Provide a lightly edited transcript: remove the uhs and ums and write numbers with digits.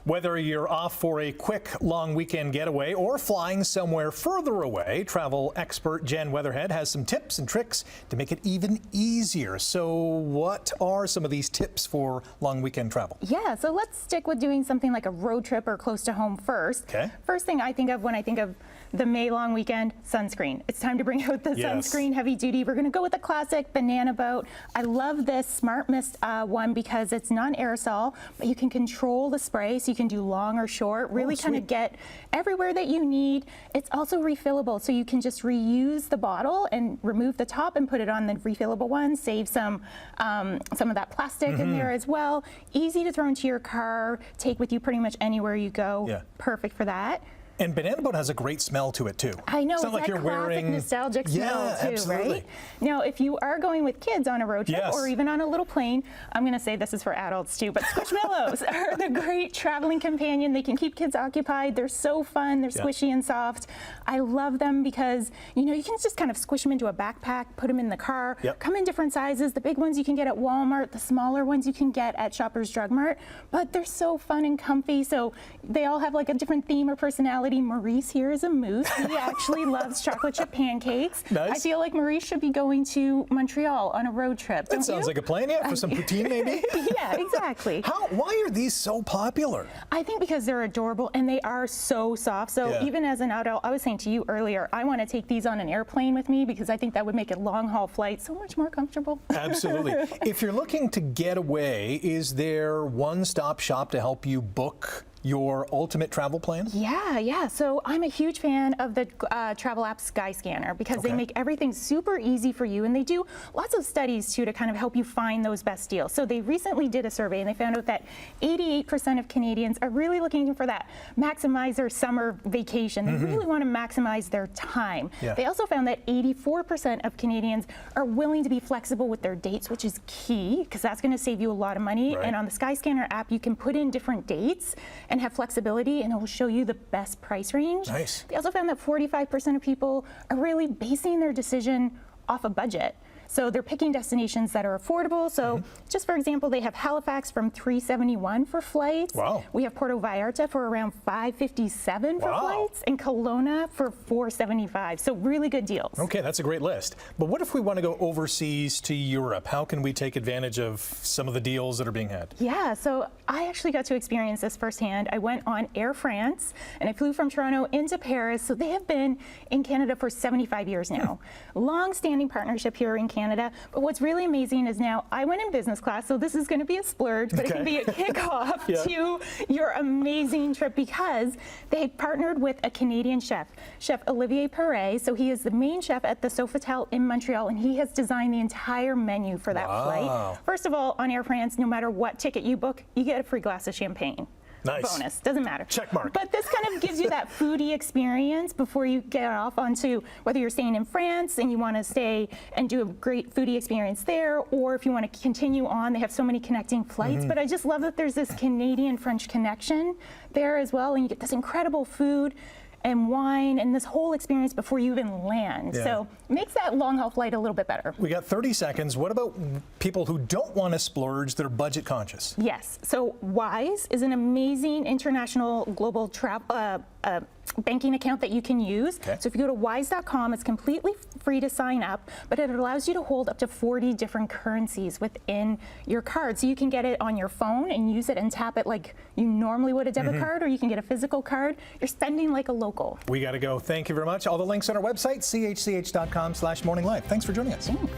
Whether you're off for a quick, long weekend getaway or flying somewhere further away, travel expert Jenn Weatherhead has some tips and tricks to make it even easier. So what are some of these tips for long weekend travel? Yeah, so let's stick with doing something like a road trip or close to home first. Okay. First thing I think of when I think of the May long weekend, sunscreen. It's time to bring out the sunscreen heavy duty. We're gonna go with the classic banana boat. I love this Smart Mist one because it's non-aerosol, but you can control the spray so you can do long or short, really kind of get everywhere that you need. It's also refillable, so you can just reuse the bottle and remove the top and put it on the refillable one, save some of that plastic in there as well. Easy to throw into your car, take with you pretty much anywhere you go. Yeah. Perfect for that. And banana boat has a great smell to it too. I know, it's not it's like that you're classic wearing nostalgic smell too, absolutely. right? Now, if you are going with kids on a road trip or even on a little plane, I'm going to say this is for adults too, but Squishmallows are the great traveling companion. They can keep kids occupied. They're so fun. They're squishy and soft. I love them because, you know, you can just kind of squish them into a backpack, put them in the car, come in different sizes. The big ones you can get at Walmart, the smaller ones you can get at Shoppers Drug Mart, but they're so fun and comfy. So they all have like a different theme or personality. Maurice here is a moose. He actually loves chocolate chip pancakes. Nice. I feel like Maurice should be going to Montreal on a road trip. That sounds like a plan, for some poutine maybe? Yeah, exactly. Why are these so popular? I think because they're adorable and they are so soft. So even as an adult, I was saying to you earlier, I want to take these on an airplane with me because I think that would make a long haul flight so much more comfortable. Absolutely. If you're looking to get away, is there one-stop shop to help you book your ultimate travel plan? Yeah. So I'm a huge fan of the travel app Skyscanner because they make everything super easy for you, and they do lots of studies too to kind of help you find those best deals. So they recently did a survey and they found out that 88% of Canadians are really looking for that maximize their summer vacation. They really want to maximize their time. They also found that 84% of Canadians are willing to be flexible with their dates, which is key because that's going to save you a lot of money. And on the Skyscanner app, you can put in different dates and have flexibility, and it will show you the best price range. Nice. They also found that 45% of people are really basing their decision off a budget. So they're picking destinations that are affordable. So just for example, they have Halifax from $371 for flights. Wow. We have Puerto Vallarta for around $557 for flights, and Kelowna for $475. So really good deals. Okay, that's a great list. But what if we want to go overseas to Europe? How can we take advantage of some of the deals that are being had? Yeah, so I actually got to experience this firsthand. I went on Air France and I flew from Toronto into Paris. So they have been in Canada for 75 years now. Long-standing partnership here in Canada. But what's really amazing is now I went in business class, so this is going to be a splurge, but it can be a kickoff to your amazing trip because they partnered with a Canadian chef, Chef Olivier Perret. So he is the main chef at the Sofitel in Montreal, and he has designed the entire menu for that flight. First of all, on Air France, no matter what ticket you book, you get a free glass of champagne. Nice. Bonus, doesn't matter. Check mark. But this kind of gives you that foodie experience before you get off onto whether you're staying in France and you want to stay and do a great foodie experience there, or if you want to continue on, they have so many connecting flights. But I just love that there's this Canadian-French connection there as well, and you get this incredible food and wine and this whole experience before you even land. So makes that long haul flight a little bit better. We got 30 seconds. What about people who don't want to splurge, they're budget conscious? Yes, so Wise is an amazing international global travel banking account that you can use. So if you go to wise.com, it's completely free to sign up, but it allows you to hold up to 40 different currencies within your card. So you can get it on your phone and use it and tap it like you normally would a debit card, or you can get a physical card. You're spending like a local. We got to go. Thank you very much. All the links on our website, chch.com/morninglive. Thanks for joining us. Thanks.